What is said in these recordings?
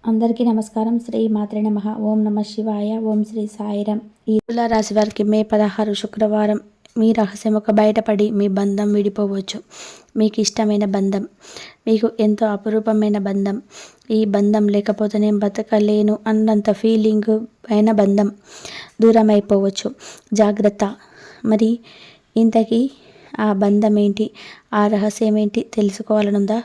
అందరికీ నమస్కారం. శ్రీ మాత్రే నమః. ఓం నమ శివాయ. ఓం శ్రీ సాయిరం. ఈ తులా రాశి వారికి మే 16 శుక్రవారం మీ రహస్యం ఒక బయటపడి మీ బంధం విడిపోవచ్చు. మీకు ఇష్టమైన బంధం, మీకు ఎంతో అపురూపమైన బంధం, ఈ బంధం లేకపోతే నేను బతకలేను అన్నంత ఫీలింగ్ అయిన బంధం దూరం అయిపోవచ్చు. జాగ్రత్త. మరి ఇంతకీ ఆ బంధం ఏంటి, ఆ రహస్యం ఏంటి తెలుసుకోవాలనుందా?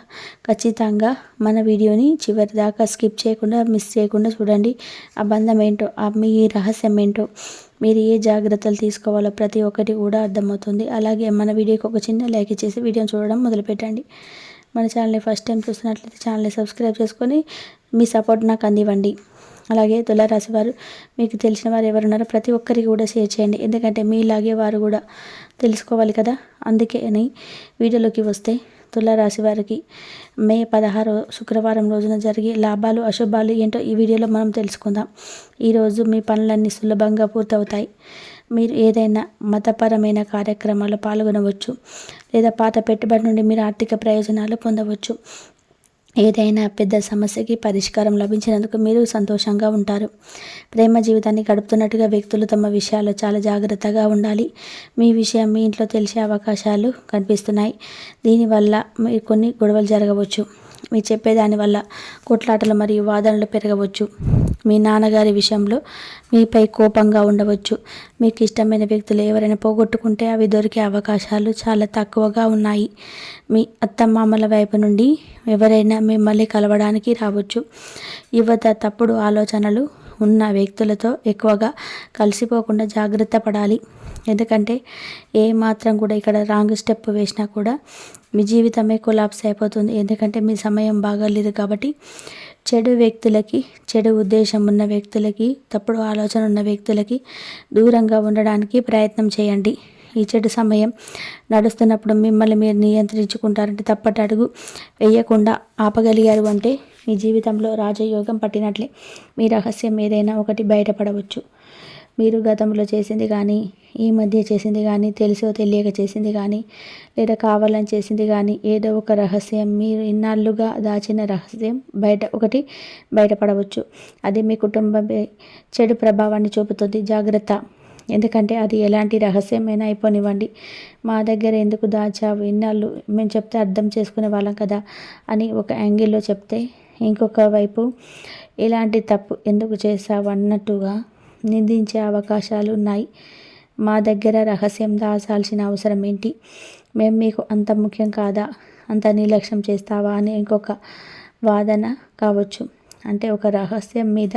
ఖచ్చితంగా మన వీడియోని చివరి దాకా స్కిప్ చేయకుండా, మిస్ చేయకుండా చూడండి. ఆ బంధం ఏంటో, మీ రహస్యం ఏంటో, మీరు ఏ జాగ్రత్తలు తీసుకోవాలో ప్రతి ఒక్కటి కూడా అర్థమవుతుంది. అలాగే మన వీడియోకి ఒక చిన్న లైక్ ఇచ్చేసి వీడియోని చూడడం మొదలుపెట్టండి. మన ఛానల్ని ఫస్ట్ టైం చూస్తున్నట్లయితే ఛానల్ని సబ్స్క్రైబ్ చేసుకొని మీ సపోర్ట్ నాకు అందివ్వండి. అలాగే తులారాశి వారు, మీకు తెలిసిన వారు ఎవరున్నారో ప్రతి ఒక్కరికి కూడా షేర్ చేయండి. ఎందుకంటే మీలాగే వారు కూడా తెలుసుకోవాలి కదా. అందుకే అని వీడియోలోకి వస్తే, తులారాశి వారికి మే 16 శుక్రవారం రోజున జరిగే లాభాలు అశుభాలు ఏంటో ఈ వీడియోలో మనం తెలుసుకుందాం. ఈరోజు మీ పనులన్నీ సులభంగా పూర్తవుతాయి. మీరు ఏదైనా మతపరమైన కార్యక్రమాల్లో పాల్గొనవచ్చు, లేదా పాత పెట్టుబడి నుండి మీరు ఆర్థిక ప్రయోజనాలు పొందవచ్చు. ఏదైనా పెద్ద సమస్యకి పరిష్కారం లభించినందుకు మీరు సంతోషంగా ఉంటారు. ప్రేమ జీవితాన్ని గడుపుతున్నట్టుగా వ్యక్తులు తమ విషయాల్లో చాలా జాగ్రత్తగా ఉండాలి. మీ విషయం మీ ఇంట్లో తెలిసే అవకాశాలు కనిపిస్తున్నాయి. దీనివల్ల కొన్ని గొడవలు జరగవచ్చు. మీరు చెప్పేదాని వల్ల కొట్లాటలు మరియు వాదనలు పెరగవచ్చు. మీ నాన్నగారి విషయంలో మీపై కోపంగా ఉండవచ్చు. మీకు ఇష్టమైన వ్యక్తులు ఎవరైనా పోగొట్టుకుంటే అవి దొరికే అవకాశాలు చాలా తక్కువగా ఉన్నాయి. మీ అత్తమామల వైపు నుండి ఎవరైనా మిమ్మల్ని కలవడానికి రావచ్చు. యువత తప్పుడు ఆలోచనలు ఉన్న వ్యక్తులతో ఎక్కువగా కలిసిపోకుండా జాగ్రత్త పడాలి. ఎందుకంటే ఏ మాత్రం కూడా ఇక్కడ రాంగ్ స్టెప్ వేసినా కూడా మీ జీవితమే కొలాప్స్ అయిపోతుంది. ఎందుకంటే మీ సమయం బాగాలేదు కాబట్టి చెడు వ్యక్తులకి, చెడు ఉద్దేశం ఉన్న వ్యక్తులకి, తప్పుడు ఆలోచన ఉన్న వ్యక్తులకి దూరంగా ఉండడానికి ప్రయత్నం చేయండి. ఈ చెడు సమయం నడుస్తున్నప్పుడు మిమ్మల్ని మీరు నియంత్రించుకుంటారంటే తప్పటి అడుగు వేయకుండా ఆపగలిగారు అంటే మీ జీవితంలో రాజయోగం పట్టినట్లే. మీ రహస్యం ఏదైనా ఒకటి బయటపడవచ్చు. మీరు గతంలో చేసింది కానీ, ఈ మధ్య చేసింది కానీ, తెలిసో తెలియక చేసింది కానీ, లేదా కావాలని చేసింది కానీ, ఏదో ఒక రహస్యం, మీరు ఇన్నాళ్ళుగా దాచిన రహస్యం బయటపడవచ్చు. అది మీ కుటుంబంపై చెడు ప్రభావాన్ని చూపుతుంది. జాగ్రత్త. ఎందుకంటే అది ఎలాంటి రహస్యమైనా అయిపోనివ్వండి. మా దగ్గర ఎందుకు దాచావు ఇన్నాళ్ళు, మేము చెప్తే అర్థం చేసుకునే వాళ్ళం కదా అని ఒక యాంగిల్లో చెప్తే, ఇంకొక వైపు ఇలాంటి తప్పు ఎందుకు చేశావు అన్నట్టుగా నిందించే అవకాశాలు ఉన్నాయి. మా దగ్గర రహస్యం దాచాల్సిన అవసరం ఏంటి, మేము మీకు అంత ముఖ్యం కాదా, అంత నిర్లక్ష్యం చేస్తావా అని ఇంకొక వాదన కావచ్చు. అంటే ఒక రహస్యం మీద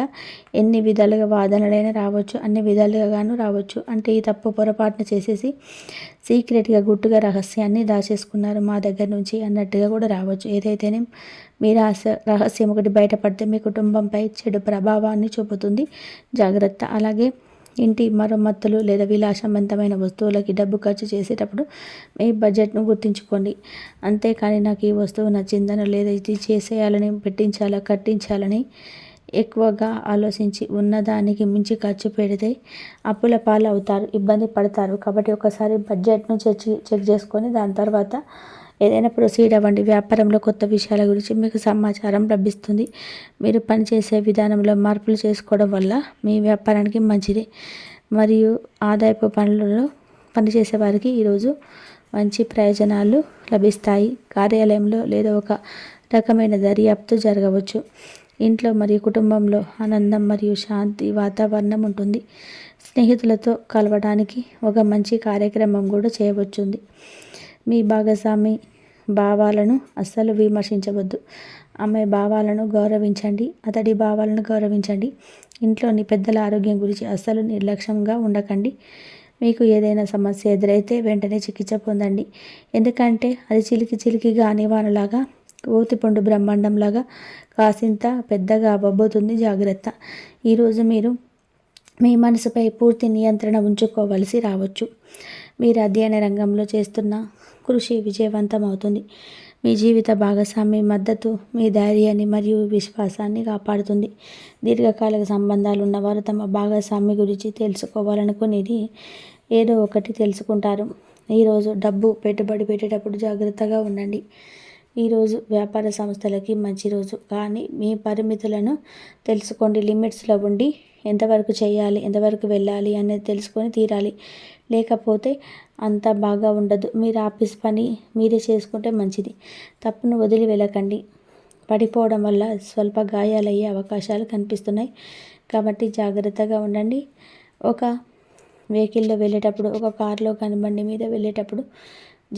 ఎన్ని విధాలుగా వాదనలైనా రావచ్చు, అన్ని విధాలుగాను రావచ్చు. అంటే ఈ తప్పు పొరపాటున చేసేసి సీక్రెట్గా గుట్టుగా రహస్యాన్ని దాచేసుకున్నారు మా దగ్గర నుంచి అన్నట్టుగా కూడా రావచ్చు. ఏదైతేనే మీ రహస్యం ఒకటి బయటపడితే మీ కుటుంబంపై చెడు ప్రభావాన్ని చూపుతుంది. జాగ్రత్త. అలాగే ఇంటి మరమ్మతులు లేదా విలాసవంతమైన వస్తువులకి డబ్బు ఖర్చు చేసేటప్పుడు మీ బడ్జెట్ను గుర్తుంచుకోండి. అంతేకాని నాకు ఈ వస్తువు నచ్చిందనో, లేదా ఇది చేసేయాలని, కట్టించాలని ఎక్కువగా ఆలోచించి ఉన్నదానికి మించి ఖర్చు పెడితే అప్పుల పాలు అవుతారు, ఇబ్బంది పడతారు. కాబట్టి ఒకసారి బడ్జెట్ను చెక్ చేసుకొని దాని తర్వాత ఏదైనా ప్రొసీడ్ అవ్వండి. వ్యాపారంలో కొత్త విషయాల గురించి మీకు సమాచారం లభిస్తుంది. మీరు పనిచేసే విధానంలో మార్పులు చేసుకోవడం వల్ల మీ వ్యాపారానికి మంచిది. మరియు ఆదాయపు పనులలో పనిచేసే వారికి ఈరోజు మంచి ప్రయోజనాలు లభిస్తాయి. కార్యాలయంలో లేదా ఒక రకమైన దర్యాప్తు జరగవచ్చు. ఇంట్లో మరియు కుటుంబంలో ఆనందం మరియు శాంతి వాతావరణం ఉంటుంది. స్నేహితులతో కలవడానికి ఒక మంచి కార్యక్రమం కూడా చేయవచ్చుంది. మీ భాగస్వామి భావాలను అస్సలు విమర్శించవద్దు. ఆమె భావాలను గౌరవించండి, అతడి భావాలను గౌరవించండి. ఇంట్లోని పెద్దల ఆరోగ్యం గురించి అస్సలు నిర్లక్ష్యంగా ఉండకండి. మీకు ఏదైనా సమస్య ఎదురైతే వెంటనే చికిత్స పొందండి. ఎందుకంటే అది చిలికి గానివానలాగా, ఓతిపండు బ్రహ్మాండంలాగా కాసింత పెద్దగా అవ్వబోతుంది. జాగ్రత్త. ఈరోజు మీరు మీ మనసుపై పూర్తి నియంత్రణ ఉంచుకోవలసి రావచ్చు. మీరు అధ్యయన రంగంలో చేస్తున్న కృషి విజయవంతం అవుతుంది. మీ జీవిత భాగస్వామి మద్దతు మీ ధైర్యాన్ని మరియు విశ్వాసాన్ని కాపాడుతుంది. దీర్ఘకాలిక సంబంధాలు ఉన్నవారు తమ భాగస్వామి గురించి తెలుసుకోవాలనుకునేది ఏదో ఒకటి తెలుసుకుంటారు. ఈరోజు డబ్బు పెట్టుబడి పెట్టేటప్పుడు జాగ్రత్తగా ఉండండి. ఈరోజు వ్యాపార సంస్థలకి మంచి రోజు, కానీ మీ పరిమితులను తెలుసుకోండి. లిమిట్స్లో ఉండి ఎంతవరకు చేయాలి, ఎంతవరకు వెళ్ళాలి అనేది తెలుసుకొని తీరాలి. లేకపోతే అంత బాగా ఉండదు. మీరు ఆఫీస్ పని మీరే చేసుకుంటే మంచిది. తప్పును వదిలి వెళ్ళకండి. పడిపోవడం వల్ల స్వల్ప గాయాలయ్యే అవకాశాలు కనిపిస్తున్నాయి. కాబట్టి జాగ్రత్తగా ఉండండి. ఒక వెహికల్లో వెళ్ళేటప్పుడు, ఒక కారులో కానీ బండి మీద వెళ్ళేటప్పుడు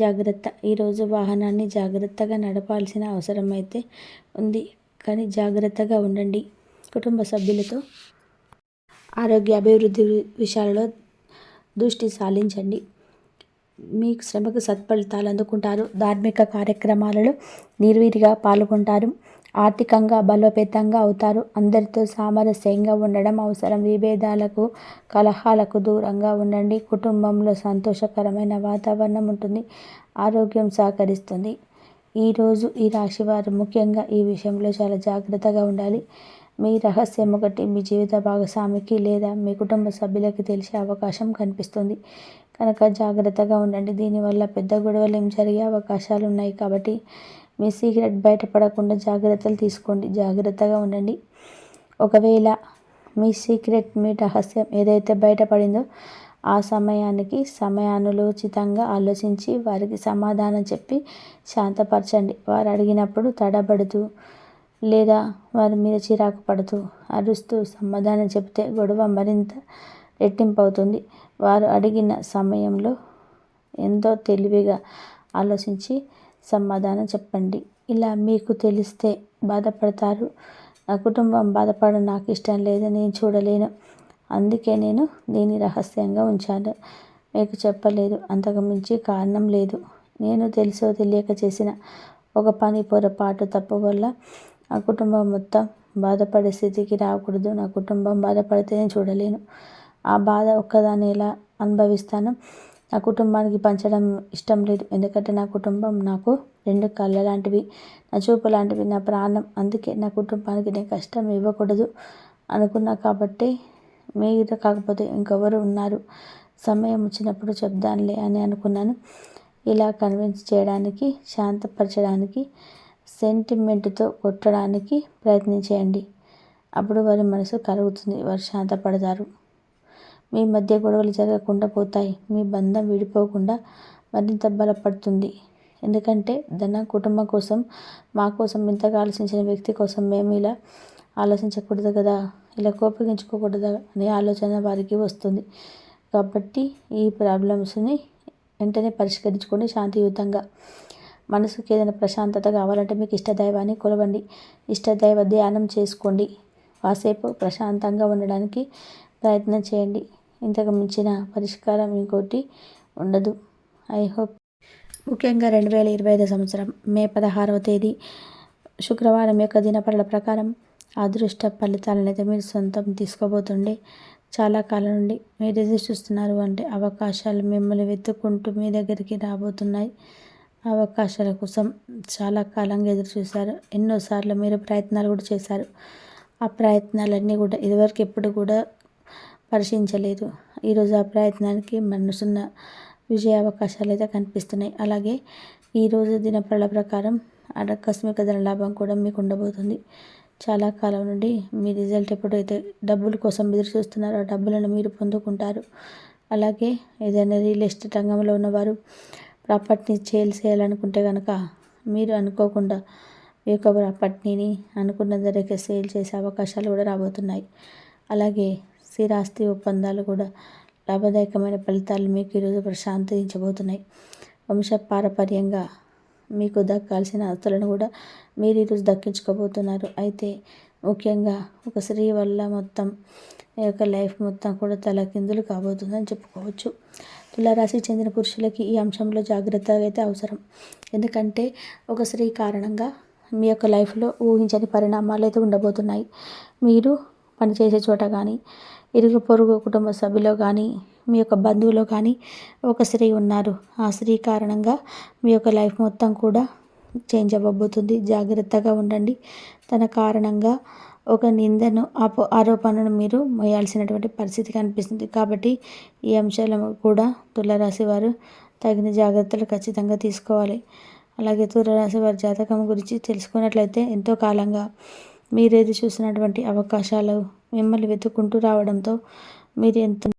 జాగ్రత్త. ఈరోజు వాహనాన్ని జాగ్రత్తగా నడపాల్సిన అవసరం అయితే ఉంది, కానీ జాగ్రత్తగా ఉండండి. కుటుంబ సభ్యులతో ఆరోగ్య అభివృద్ధి విషయాలలో దృష్టి సారించండి. మీ శ్రమకు సత్ఫలితాలు అందుకుంటారు. ధార్మిక కార్యక్రమాలలో నిర్వీర్యంగా పాల్గొంటారు. ఆర్థికంగా బలోపేతంగా అవుతారు. అందరితో సామరస్యంగా ఉండడం అవసరం. విభేదాలకు, కలహాలకు దూరంగా ఉండండి. కుటుంబంలో సంతోషకరమైన వాతావరణం ఉంటుంది. ఆరోగ్యం సహకరిస్తుంది. ఈరోజు ఈ రాశివారు ముఖ్యంగా ఈ విషయంలో చాలా జాగ్రత్తగా ఉండాలి. మీ రహస్యం ఒకటి మీ జీవిత భాగస్వామికి లేదా మీ కుటుంబ సభ్యులకి తెలిసే అవకాశం కనిపిస్తుంది. కనుక జాగ్రత్తగా ఉండండి. దీనివల్ల పెద్ద గొడవలు ఏం జరిగే అవకాశాలు ఉన్నాయి. కాబట్టి మీ సీక్రెట్ బయటపడకుండా జాగ్రత్తలు తీసుకోండి. జాగ్రత్తగా ఉండండి. ఒకవేళ మీ సీక్రెట్, మీ రహస్యం ఏదైతే బయటపడిందో ఆ సమయానికి సమయానులోచితంగా ఆలోచించి వారికి సమాధానం చెప్పి శాంతపరచండి. వారు అడిగినప్పుడు తడబడుతూ లేదా వారి మీద చిరాకు పడుతూ అరుస్తూ సమాధానం చెబితే గొడవ మరింత రెట్టింపు అవుతుంది. వారు అడిగిన సమయంలో ఎంతో తెలివిగా ఆలోచించి సమాధానం చెప్పండి. ఇలా మీకు తెలిస్తే బాధపడతారు. నా కుటుంబం బాధపడడం నాకు ఇష్టం లేదు, నేను చూడలేను, అందుకే నేను దీన్ని రహస్యంగా ఉంచాను, మీకు చెప్పలేదు. అంతకు మించి కారణం లేదు. నేను తెలుసో తెలియక చేసిన ఒక పని, పొరపాటు, తప్పు వల్ల నా కుటుంబం మొత్తం బాధపడే స్థితికి రాకూడదు. నా కుటుంబం బాధపడితే నేను చూడలేను. ఆ బాధ ఒక్కదాన్ని ఎలా అనుభవిస్తాను? నా కుటుంబానికి పంచడం ఇష్టం లేదు. ఎందుకంటే నా కుటుంబం నాకు రెండు కళ్ళ లాంటివి, నా చూపు లాంటివి, నా ప్రాణం. అందుకే నా కుటుంబానికి నేను కష్టం ఇవ్వకూడదు అనుకున్నా. కాబట్టి మీరు కాకపోతే ఇంకెవరు ఉన్నారు? సమయం వచ్చినప్పుడు చెప్దానులే అని అనుకున్నాను. ఇలా కన్విన్స్ చేయడానికి, శాంతపరచడానికి, సెంటిమెంట్తో కొట్టడానికి ప్రయత్నించేయండి. అప్పుడు వారి మనసు కరుగుతుంది. వారు శాంతపడతారు. మీ మధ్య గొడవలు జరగకుండా పోతాయి. మీ బంధం విడిపోకుండా మరింత బలపడుతుంది. ఎందుకంటే కుటుంబం కోసం, మా కోసం ఇంతగా ఆలోచించిన వ్యక్తి కోసం మేము ఇలా ఆలోచించకూడదు కదా, ఇలా కోపగించుకోకూడదు అనే ఆలోచన వారికి వస్తుంది. కాబట్టి ఈ ప్రాబ్లమ్స్ని వెంటనే పరిష్కరించుకోండి శాంతియుతంగా. మనసుకి ఏదైనా ప్రశాంతత కావాలంటే మీకు ఇష్టదైవాన్ని కొలవండి. ఇష్టదైవ ధ్యానం చేసుకోండి. కాసేపు ప్రశాంతంగా ఉండడానికి ప్రయత్నం చేయండి. ఇంతకు మించిన పరిష్కారం ఇంకోటి ఉండదు. I hope. ముఖ్యంగా 2025 సంవత్సరం మే 16వ తేదీ శుక్రవారం యొక్క దినపరల ప్రకారం అదృష్ట ఫలితాలను అయితే మీరు సొంతం తీసుకోబోతుండే. చాలా కాలం నుండి మీరు ఎదురు చూస్తున్నారు అంటే అవకాశాలు మిమ్మల్ని వెతుక్కుంటూ మీ దగ్గరికి రాబోతున్నాయి. అవకాశాల కోసం చాలా కాలంగా ఎదురు చూశారు. ఎన్నోసార్లు మీరు ప్రయత్నాలు కూడా చేశారు. ఆ ప్రయత్నాలన్నీ కూడా ఇదివరకు ఎప్పుడు కూడా పరిశీలించలేదు. ఈరోజు ఆ ప్రయత్నానికి మనసున్న విజయ అవకాశాలు అయితే కనిపిస్తున్నాయి. అలాగే ఈరోజు దినఫలాల ప్రకారం ఆకస్మిక ధన లాభం కూడా మీకు ఉండబోతుంది. చాలా కాలం నుండి మీ రిజల్ట్ ఎప్పుడైతే డబ్బుల కోసం ఎదురు చూస్తున్నారో ఆ డబ్బులను మీరు పొందుకుంటారు. అలాగే ఏదైనా రియల్ ఎస్టేట్ రంగంలో ఉన్నవారు ప్రాపర్టీని సేల్ చేయాలనుకుంటే కనుక మీరు అనుకోకుండా ఈ యొక్క ప్రాపర్టీని అనుకున్న ధరకే సేల్ చేసే అవకాశాలు కూడా రాబోతున్నాయి. అలాగే స్థిరాస్తి ఒప్పందాలు కూడా లాభదాయకమైన ఫలితాలు మీకు ఈరోజు ప్రశాంతించబోతున్నాయి. వంశపారపర్యంగా మీకు దక్కాల్సిన ఆస్తులను కూడా మీరు ఈరోజు దక్కించుకోబోతున్నారు. అయితే ముఖ్యంగా ఒక స్త్రీ వల్ల మొత్తం ఈ యొక్క లైఫ్ మొత్తం కూడా తలకిందులు కాబోతుందని చెప్పుకోవచ్చు. తులారాశి చెందిన పురుషులకి ఈ అంశంలో జాగ్రత్తగా అయితే అవసరం. ఎందుకంటే ఒక స్త్రీ కారణంగా మీ యొక్క లైఫ్లో ఊహించని పరిణామాలు అయితే ఉండబోతున్నాయి. మీరు పనిచేసే చోట కానీ, ఇరుగు పొరుగు కుటుంబ సభ్యులో కానీ, మీ యొక్క బంధువులో కానీ ఒక స్త్రీ ఉన్నారు. ఆ స్త్రీ కారణంగా మీ యొక్క లైఫ్ మొత్తం కూడా చేంజ్ అవ్వబోతుంది. జాగ్రత్తగా ఉండండి. తన కారణంగా ఒక నిందను, ఆరోపణను మీరు మోయాల్సినటువంటి పరిస్థితి కనిపిస్తుంది. కాబట్టి ఈ అంశాలను కూడా తులారాశి వారు తగిన జాగ్రత్తలు ఖచ్చితంగా తీసుకోవాలి. అలాగే తులారాశి వారి జాతకం గురించి తెలుసుకున్నట్లయితే ఎంతో కాలంగా మీరేది చూసినటువంటి అవకాశాలు మిమ్మల్ని వెతుక్కుంటూ రావడంతో మీరు ఎంతో